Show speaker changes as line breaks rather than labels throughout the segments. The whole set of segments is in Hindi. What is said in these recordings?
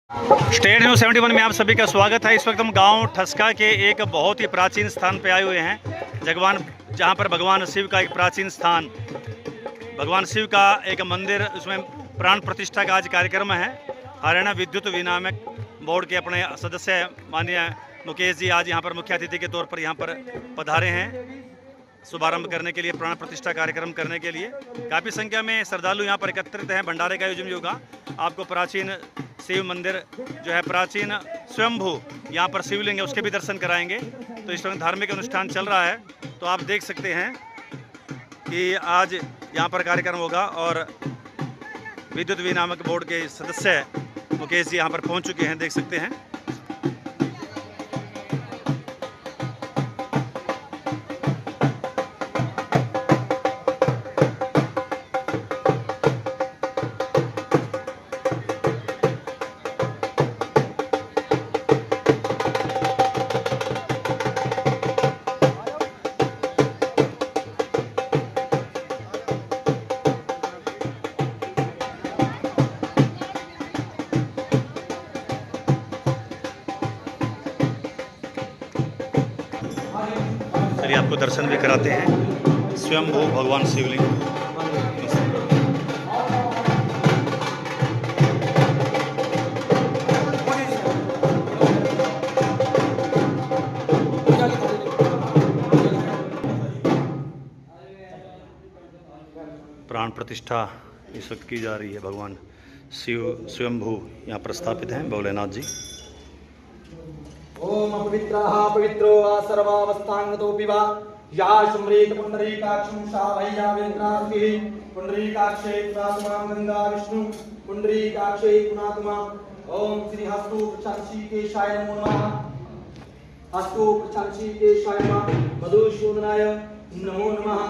स्टेट न्यूज़ 71 में आप सभी का स्वागत है। इस वक्त हम गांव ठसका के एक बहुत ही प्राचीन स्थान पे आए हुए हैं। जहां पर भगवान शिव का एक प्राचीन स्थान, भगवान शिव का एक मंदिर, उसमें प्राण प्रतिष्ठा का आज कार्यक्रम है। हरियाणा विद्युत विनियामक बोर्ड के अपने सदस्य माननीय मुकेश जी आज यहाँ पर मुख्य अतिथि के तौर पर यहाँ पर पधारे हैं शुभारंभ करने के लिए, प्राण प्रतिष्ठा कार्यक्रम करने के लिए। काफ़ी संख्या में श्रद्धालु यहाँ पर एकत्रित हैं। भंडारे का आयोजन भी होगा। आपको प्राचीन शिव मंदिर जो है, प्राचीन स्वयंभू यहाँ पर शिवलिंग है, उसके भी दर्शन कराएंगे। तो इस वक्त धार्मिक अनुष्ठान चल रहा है, तो आप देख सकते हैं कि आज यहाँ पर कार्यक्रम होगा और विद्युत विनियामक बोर्ड के सदस्य मुकेश जी यहाँ पर पहुँच चुके हैं, देख सकते हैं। चलिए आपको दर्शन भी कराते हैं स्वयंभू भगवान शिवलिंग। प्राण प्रतिष्ठा इस वक्त की जा रही है। भगवान शिव स्वयंभू यहाँ पर स्थापित हैं, भोलेनाथ जी।
ओम अपवित्राः पवित्रो वा सर्वावस्थांगतोऽपि वा या स्मरेत पुंडरीकाक्षं सा वैयावेन्द्रार्तिः पुंडरीकाक्षे पुनातु मां गंगा विष्णु पुंडरीकाक्षे पुनातु मां। ओम श्री हस्तु प्रचंसीकेशाय नमो नमः। हस्तु प्रचंसीकेशाय नमः। मधुसूदनाय नमो नमः।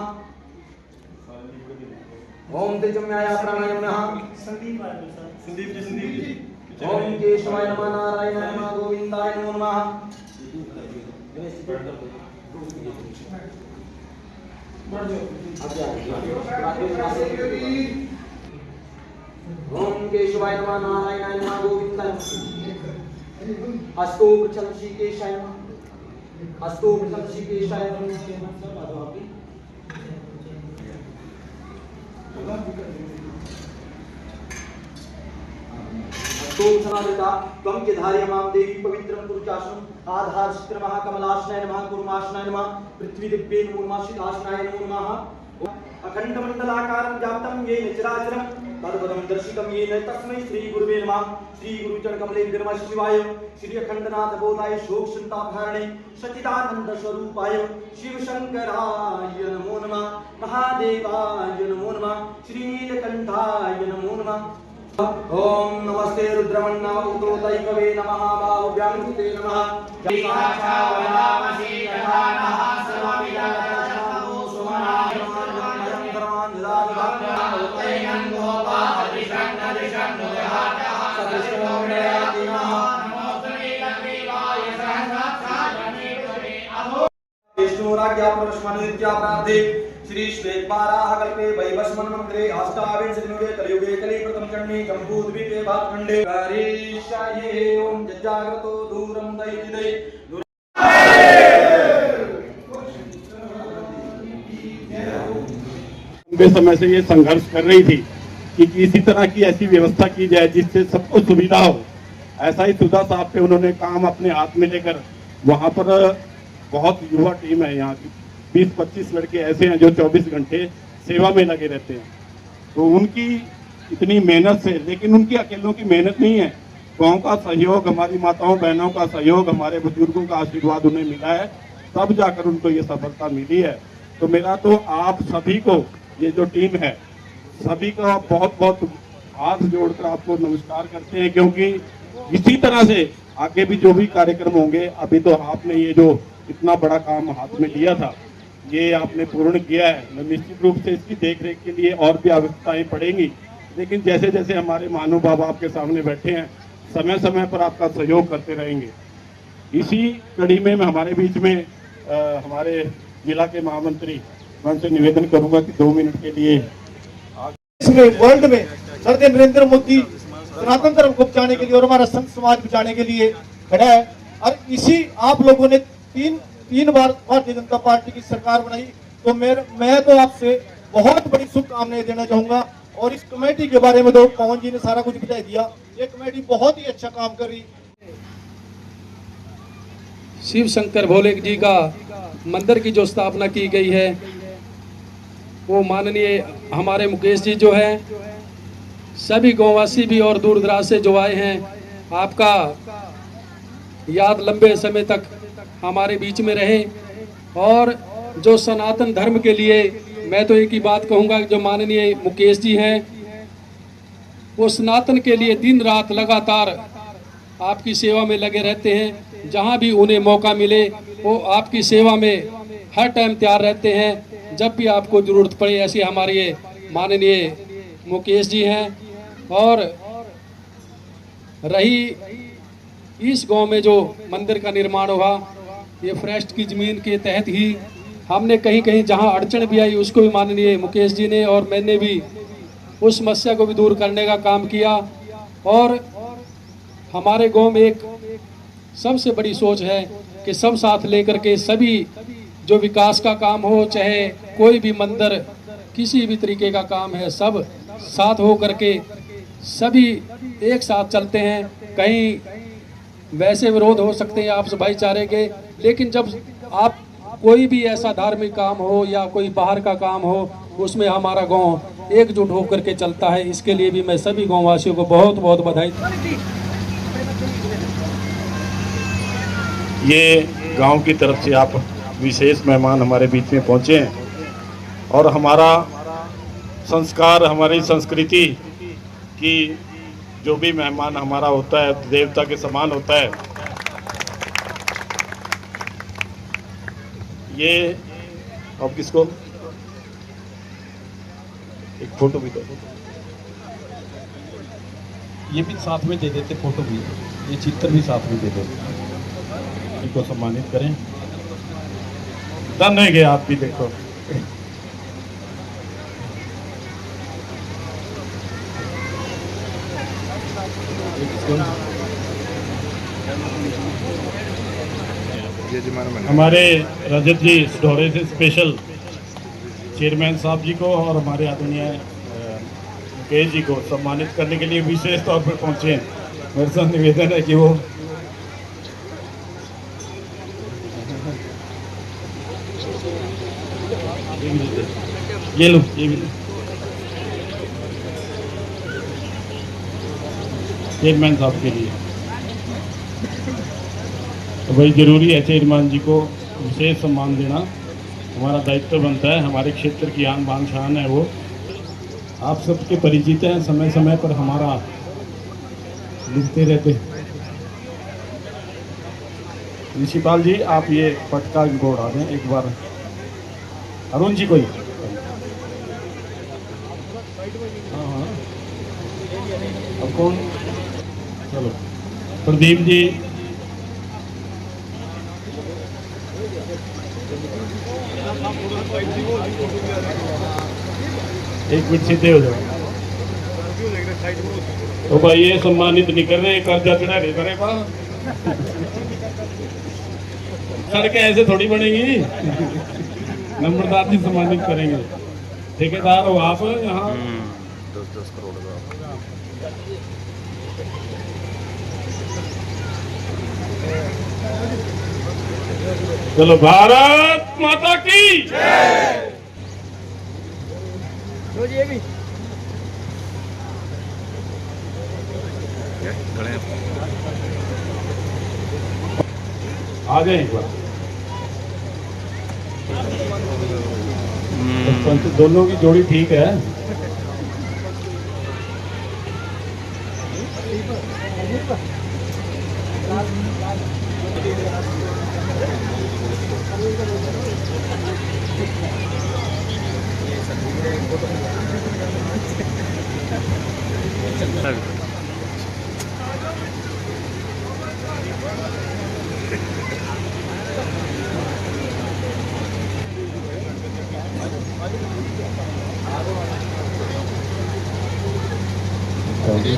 ओम तेजम्याय प्राणाय नमः। संदीप जी। ओम केशवाय नमः। नारायणाय नमः। गोविंदाय नमो नमः। ओम केशवाय नमः। नारायणाय नमः। गोविंदाय नमः। अस्तु प्रचंसीकेशाय नमः। अस्तु प्रचंसीकेशाय नमः। त्वं च धार्य मां देवी पवित्रं पुरुषासनं आधार चित्रमः कमलासनाय नमः। कुर्मासनाय नमः। पृथ्वी दिव्ये नमो नमः। शीतासनाय नमो नमः। अखंड मंडलाकारं व्याप्तं येन चराचरं तद्पदं दर्शितं येन तस्मै श्री गुरुवे नमः। श्री गुरुचरण कमले नमः शिवाय। श्री अखंडनाथ बोधाय शोक संतापहारणे सच्चिदानंद स्वरूपाय शिव शंकराय नमो नमः। महादेवाय नमो नमः। श्री नीलकंठाय नमो नमः। ओम नमस्ते रुद्रमन्नावतोदैकवे नमः। बाहुव्याङ्कृते नमः। जयकाचावनामसि यथानः सर्वविदर्शनो सुमनाय नमः। धर्माञ्जलादिभक्त्यावतैनं गोपादिशन्नदिशन्नुदहातः सदृशोमणयाति नमः। नमोस्तुते तद्देवाय सहस्राक्षायणे अभो विष्णुराज्ञा परस्मनित्या प्रार्थे श्री श्वेतवाराह कल्पे वैवस्वन् मंत्रे अष्टाविंशतियुगे कलियुगे कलि प्रथम चण्डे जम्बूद्वीपे भातखण्डे करिष्ये। ओम जज्जाग्रतो दूरं दैतिदै
लंबे समय से ये संघर्ष कर रही थी कि किसी तरह की ऐसी व्यवस्था की जाए जिससे सबको सुविधा हो। ऐसा ही सुधा साहब पे उन्होंने काम अपने हाथ में लेकर, वहां पर बहुत युवा टीम है यहाँ की, 20-25 लड़के ऐसे हैं जो 24 घंटे सेवा में लगे रहते हैं। तो उनकी इतनी मेहनत से, लेकिन उनकी अकेलों की मेहनत नहीं है, गांव का सहयोग, हमारी माताओं बहनों का सहयोग, हमारे बुजुर्गों का आशीर्वाद उन्हें मिला है, तब जाकर उनको ये सफलता मिली है। तो मेरा तो आप सभी को, ये जो टीम है, सभी का बहुत बहुत हाथ जोड़कर आपको नमस्कार करते हैं, क्योंकि इसी तरह से आगे भी जो भी कार्यक्रम होंगे, अभी तो आपने ये जो इतना बड़ा काम हाथ में लिया था, ये आपने पूर्ण किया है। निश्चित रूप से इसकी देखरेख के लिए और भी आवश्यकताएं पड़ेंगी, लेकिन जैसे जैसे हमारे महानुभाव आपके सामने बैठे हैं, समय समय पर आपका सहयोग करते रहेंगे। इसी कड़ी में मैं हमारे बीच में हमारे जिला के महामंत्री, मैं उनसे निवेदन करूंगा कि 2 मिनट के लिए
वर्ल्ड में सर नरेंद्र मोदी
सनातन धर्म को बचाने के लिए और हमारा संत समाज बचाने के लिए खड़ा है। और इसी आप लोगों ने तीन बार भारतीय जनता पार्टी की सरकार बनाई, तो मैं तो आपसे बहुत बड़ी शुभकामनाएं देना चाहूंगा। और इस कमेटी के बारे में तो पवन जी ने सारा कुछ बता दिया। ये कमेटी बहुत ही अच्छा काम कर रही।
शिव शंकर भोले जी का मंदिर की जो स्थापना की गई है, वो माननीय हमारे मुकेश जी जो है, सभी गांववासी भी और दूर दराज से जो आए हैं, आपका याद लंबे समय तक हमारे बीच में रहे। और जो सनातन धर्म के लिए मैं तो एक ही बात कहूँगा, जो माननीय मुकेश जी हैं, वो सनातन के लिए दिन रात लगातार आपकी सेवा में लगे रहते हैं। जहाँ भी उन्हें मौका मिले वो आपकी सेवा में हर टाइम तैयार रहते हैं। जब भी आपको ज़रूरत पड़े, ऐसे हमारे ये माननीय मुकेश जी हैं। और रही इस गांव में जो मंदिर का निर्माण हुआ, ये फॉरेस्ट की ज़मीन के तहत ही हमने कहीं कहीं जहां अड़चन भी आई, उसको भी माननीय मुकेश जी ने और मैंने भी उस समस्या को भी दूर करने का काम किया। और हमारे गांव में एक सबसे बड़ी सोच है कि सब साथ लेकर के सभी जो विकास का काम हो, चाहे कोई भी मंदिर, किसी भी तरीके का काम है, सब साथ हो करके सभी एक साथ चलते हैं। कहीं वैसे विरोध हो सकते हैं आपस भाईचारे के, लेकिन जब आप कोई भी ऐसा धार्मिक काम हो या कोई बाहर का काम हो, उसमें हमारा गांव एकजुट होकर के चलता है। इसके लिए भी मैं सभी गाँव वासियों को बहुत बहुत बधाई।
ये गांव की तरफ से आप विशेष मेहमान हमारे बीच में पहुंचे हैं और हमारा संस्कार, हमारी संस्कृति की जो भी मेहमान हमारा होता है, देवता के समान होता है। ये अब किसको एक फोटो भी दो, ये भी साथ में दे देते, फोटो भी, ये चित्र भी साथ में दे देते, इनको सम्मानित करें। धन्य गए आप भी, देखो हमारे रजत जी सिढौरे से स्पेशल चेयरमैन साहब जी को और हमारे आदरणीय मुकेश जी को सम्मानित करने के लिए विशेष तौर पर पहुंचे हैं। मेरे साथ निवेदन है कि वो ये लो, ये भी चेयरमैन साहब के लिए तो भाई जरूरी है चेयरमैन जी को विशेष सम्मान देना, हमारा दायित्व बनता है। हमारे क्षेत्र की आन बान शान है वो, आप सबके परिचित हैं, समय समय पर हमारा लिखते रहते हैं। ऋषिपाल जी आप ये पटका इनको उड़ा दें एक बार। अरुण जी कोई, हाँ हाँ, अब कौन, चलो प्रदीप जी, एक मिनट सीधे हो जाओ। तो भाई ये सम्मानित नहीं कर रहे, कर्जा चढ़ा रहे करे पा सड़कें ऐसे थोड़ी बनेंगी। नम्रता जी सम्मानित करेंगे। ठेकेदार हो आप यहाँ
10-10 करोड़
चलो, भारत माता की आ जाए एक बार। दोनों की जोड़ी ठीक है।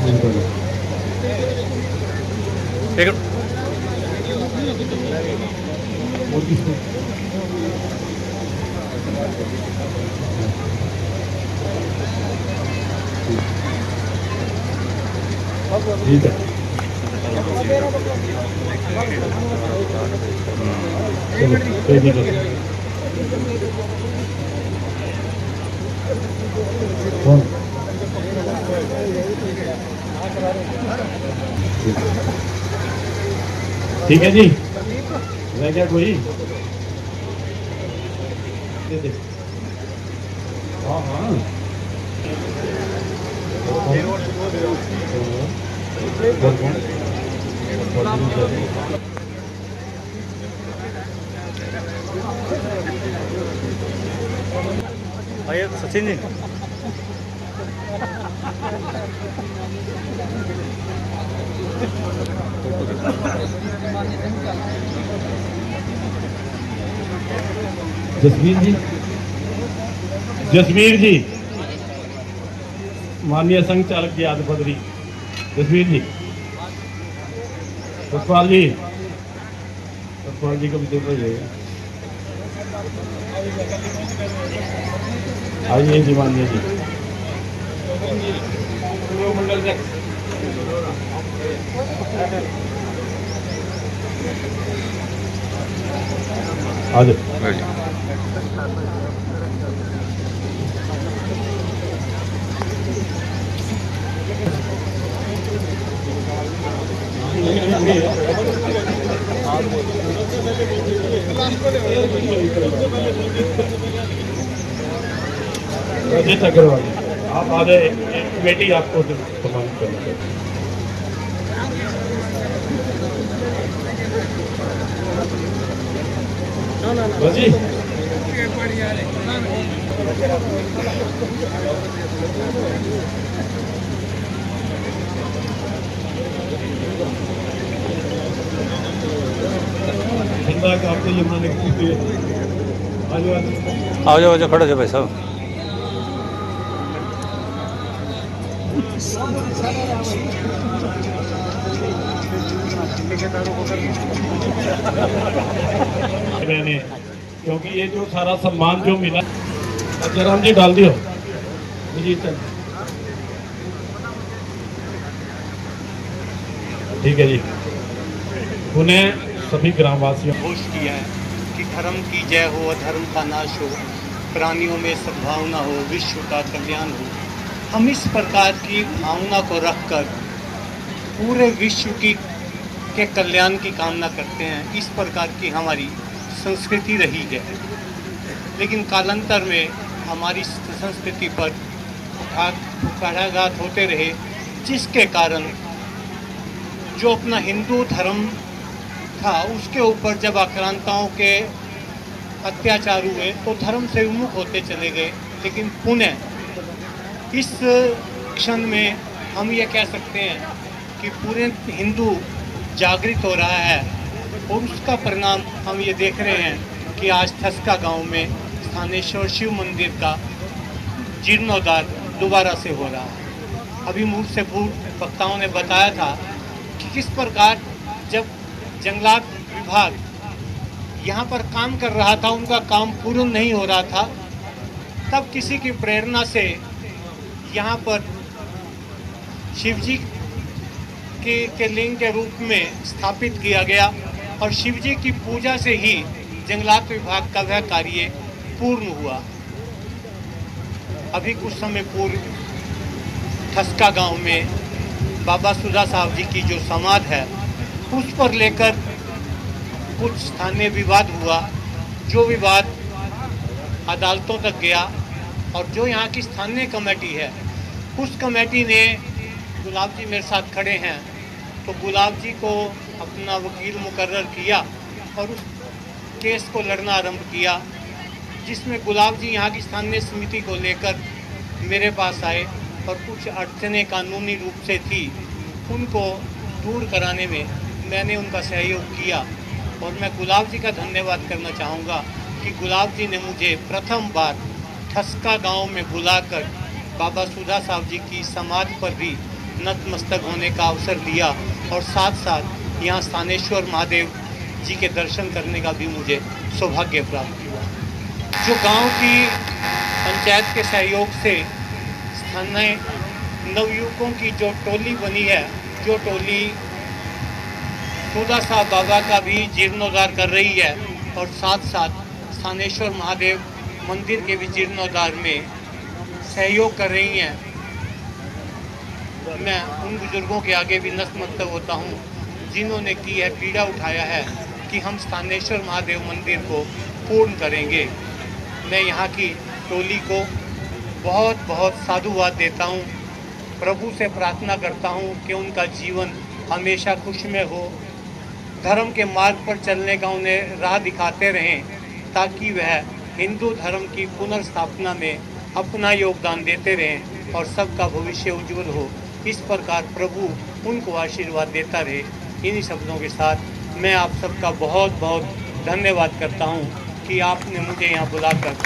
Thank you. लेकिन
ठीक है, चलो कोई दिक्कत नहीं। कौन? ठीक है जी, रह गया कोई? दे दे। हाँ हाँ,
भाई सचिन जी
जसवीर जी, जसवीर जी, माननीय संघ चालक जी आदि पदवी, जसवीर जी, सतपाल जी, सतपाल जी को भी देख लीजिएगा। आइए जी, माननीय जी। आ जाओ। रजित अग्रवाल, आप आ जाए, एक बेटी आपको सम्मानित करना चाहिए। जी का आपको ये माने
आओ जाओ जाओ, खड़े हो जाओ भाई साहब।
मैंने, क्योंकि ये जो सारा सम्मान जो मिला, जयराम जी डाल दियो जी, ठीक है जी। उन्हें सभी ग्रामवासियों
घोष किया है कि धर्म की जय हो, अधर्म का नाश हो, प्राणियों में सद्भावना हो, विश्व का कल्याण हो। हम इस प्रकार की भावना को रखकर पूरे विश्व के कल्याण की कामना करते हैं। इस प्रकार की हमारी संस्कृति रही है, लेकिन कालांतर में हमारी संस्कृति पर कुठाराघात होते रहे, जिसके कारण जो अपना हिंदू धर्म था उसके ऊपर जब आक्रांताओं के अत्याचार हुए तो धर्म से विमुख होते चले गए। लेकिन पुनः इस क्षण में हम ये कह सकते हैं कि पूरे हिंदू जागृत हो रहा है, और उसका परिणाम हम ये देख रहे हैं कि आज ठस्का गांव में स्थानेश्वर शिव मंदिर का जीर्णोद्धार दोबारा से हो रहा है। अभी मूल से पूर्व वक्ताओं ने बताया था कि किस प्रकार जब जंगलात विभाग यहाँ पर काम कर रहा था, उनका काम पूर्ण नहीं हो रहा था, तब किसी की प्रेरणा से यहाँ पर शिवजी के लिंग के रूप में स्थापित किया गया, और शिवजी की पूजा से ही जंगलात विभाग का वह कार्य पूर्ण हुआ। अभी कुछ समय पूर्व ठस्का गांव में बाबा सुधा साहब जी की जो समाधि है उस पर लेकर कुछ स्थानीय विवाद हुआ, जो विवाद अदालतों तक गया, और जो यहाँ की स्थानीय कमेटी है उस कमेटी ने, गुलाब जी मेरे साथ खड़े हैं, तो गुलाब जी को अपना वकील मुकर्रर किया और उस केस को लड़ना आरंभ किया, जिसमें गुलाब जी यहाँ की स्थानीय समिति को लेकर मेरे पास आए और कुछ अड़चनें कानूनी रूप से थी, उनको दूर कराने में मैंने उनका सहयोग किया। और मैं गुलाब जी का धन्यवाद करना चाहूँगा कि गुलाब जी ने मुझे प्रथम बार ठस्का गांव में बुलाकर बाबा सुधा साहब जी की समाधि पर भी नतमस्तक होने का अवसर दिया, और साथ साथ यहाँ स्थानेश्वर महादेव जी के दर्शन करने का भी मुझे सौभाग्य प्राप्त हुआ। जो गांव की पंचायत के सहयोग से स्थानीय नवयुवकों की जो टोली बनी है, जो टोली सुदासा बाबा का भी जीर्णोद्धार कर रही है और साथ साथ स्थानेश्वर महादेव मंदिर के भी जीर्णोद्धार में सहयोग कर रही हैं, मैं उन बुजुर्गों के आगे भी नतमस्तक होता हूँ जिन्होंने की है पीड़ा उठाया है कि हम स्थानेश्वर महादेव मंदिर को पूर्ण करेंगे। मैं यहाँ की टोली को बहुत बहुत साधुवाद देता हूँ। प्रभु से प्रार्थना करता हूँ कि उनका जीवन हमेशा खुशमय हो, धर्म के मार्ग पर चलने का उन्हें राह दिखाते रहें ताकि वह हिंदू धर्म की पुनर्स्थापना में अपना योगदान देते रहें और सबका भविष्य उज्जवल हो। इस प्रकार प्रभु उनको आशीर्वाद देता रहे। इन्हीं शब्दों के साथ मैं आप सबका बहुत बहुत धन्यवाद करता हूँ कि आपने मुझे यहाँ बुलाकर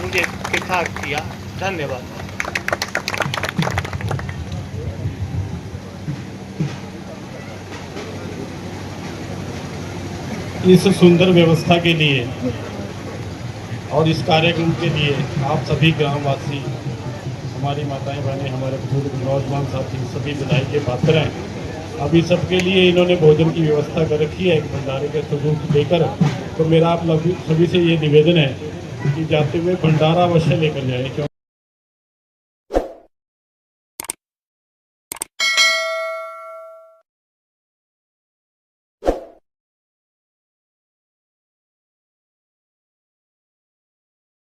मुझे कृतार्थ किया। धन्यवाद।
इस सुंदर व्यवस्था के लिए और इस कार्यक्रम के लिए आप सभी ग्रामवासी, हमारी माताएं बहनें, हमारे बुजुर्ग नौजवान साथी सभी बधाई के पात्र हैं। अभी सबके लिए इन्होंने भोजन की व्यवस्था कर रखी है एक भंडारे के स्वरूप लेकर। तो मेरा आप सभी से ये निवेदन है कि जाते हुए भंडारा अवश्य लेकर जाएं।